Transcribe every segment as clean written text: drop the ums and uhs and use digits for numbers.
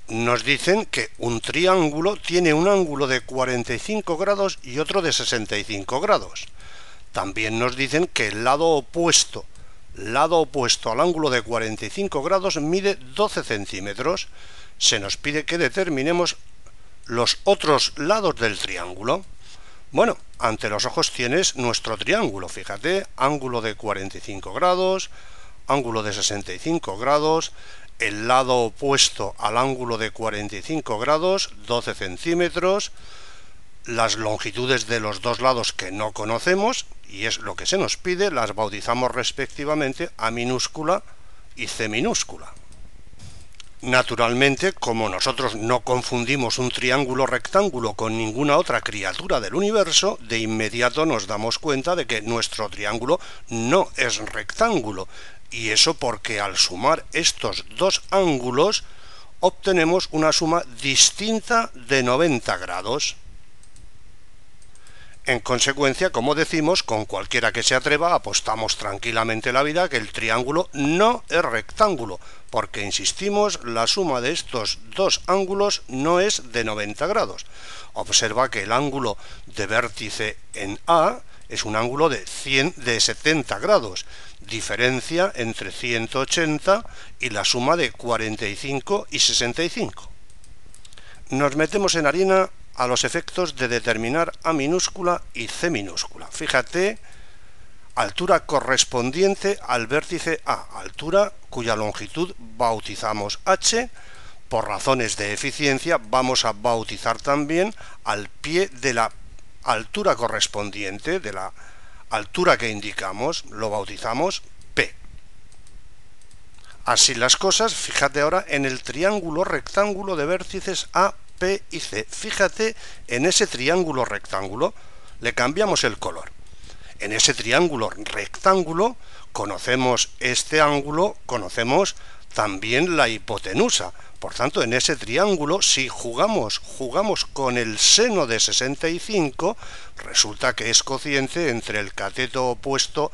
nos dicen que un triángulo tiene un ángulo de 45 grados y otro de 65 grados. También nos dicen que el lado opuesto al ángulo de 45 grados mide 12 centímetros. Se nos pide que determinemos los otros lados del triángulo. Bueno, ante los ojos tienes nuestro triángulo, fíjate, ángulo de 45 grados, ángulo de 65 grados, el lado opuesto al ángulo de 45 grados, 12 centímetros, las longitudes de los dos lados que no conocemos, y es lo que se nos pide, las bautizamos respectivamente A minúscula y C minúscula. Naturalmente, como nosotros no confundimos un triángulo rectángulo con ninguna otra criatura del universo, de inmediato nos damos cuenta de que nuestro triángulo no es rectángulo, y eso porque al sumar estos dos ángulos obtenemos una suma distinta de 90 grados. En consecuencia, como decimos, con cualquiera que se atreva, apostamos tranquilamente la vida que el triángulo no es rectángulo, porque, insistimos, la suma de estos dos ángulos no es de 90 grados. Observa que el ángulo de vértice en A es un ángulo de 70 grados, diferencia entre 180 y la suma de 45 y 65. Nos metemos en harina a los efectos de determinar A minúscula y C minúscula. Fíjate, altura correspondiente al vértice A, altura cuya longitud bautizamos H. Por razones de eficiencia vamos a bautizar también al pie de la altura correspondiente, de la altura que indicamos, lo bautizamos P. Así las cosas, fíjate ahora en el triángulo rectángulo de vértices A, P y C. Fíjate en ese triángulo rectángulo, le cambiamos el color. En ese triángulo rectángulo conocemos este ángulo, conocemos también la hipotenusa. Por tanto, en ese triángulo, si jugamos con el seno de 65, resulta que es cociente entre el cateto opuesto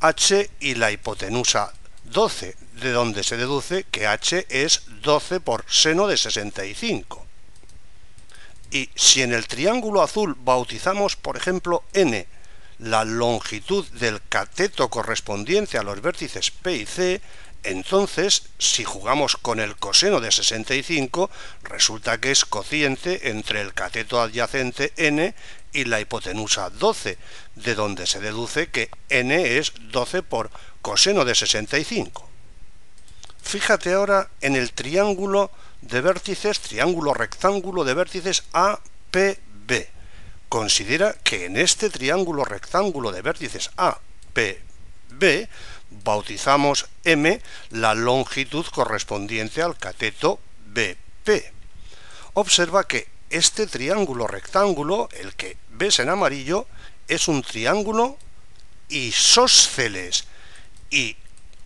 H y la hipotenusa 12, de donde se deduce que H es 12 por seno de 65. Y si en el triángulo azul bautizamos, por ejemplo, N, la longitud del cateto correspondiente a los vértices P y C, entonces, si jugamos con el coseno de 65, resulta que es cociente entre el cateto adyacente N y la hipotenusa 12, de donde se deduce que N es 12 por coseno de 65. Fíjate ahora en el triángulo de vértices, triángulo rectángulo de vértices APB. Considera que en este triángulo rectángulo de vértices APB bautizamos M la longitud correspondiente al cateto BP. Observa que este triángulo rectángulo, el que ves en amarillo, es un triángulo isósceles, y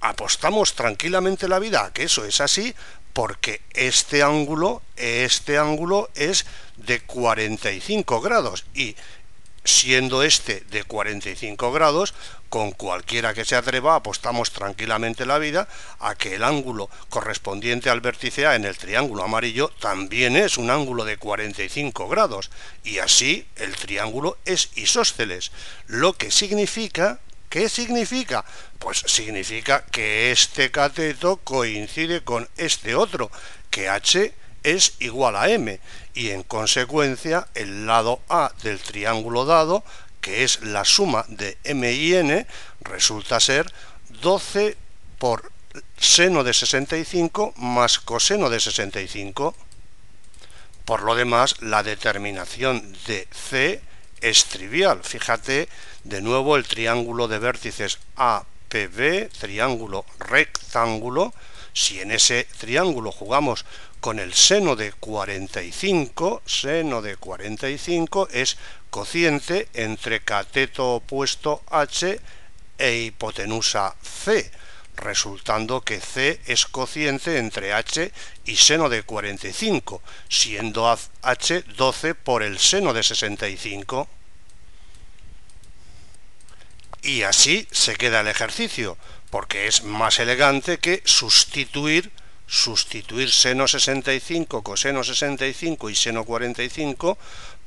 apostamos tranquilamente la vida a que eso es así, porque este ángulo es de 45 grados, y siendo este de 45 grados, con cualquiera que se atreva apostamos tranquilamente la vida a que el ángulo correspondiente al vértice A en el triángulo amarillo también es un ángulo de 45 grados, y así el triángulo es isósceles, lo que significa... ¿Qué significa? Pues significa que este cateto coincide con este otro, que H es igual a M, y en consecuencia el lado A del triángulo dado, que es la suma de M y N, resulta ser 12 por seno de 65 más coseno de 65. Por lo demás, la determinación de C es trivial. Fíjate de nuevo el triángulo de vértices APB, triángulo rectángulo. Si en ese triángulo jugamos con el seno de 45 es cociente entre cateto opuesto H e hipotenusa C, resultando que C es cociente entre H y seno de 45, siendo H 12 por el seno de 65. Y así se queda el ejercicio, porque es más elegante que sustituir sustituir seno 65, coseno 65 y seno 45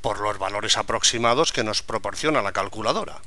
por los valores aproximados que nos proporciona la calculadora.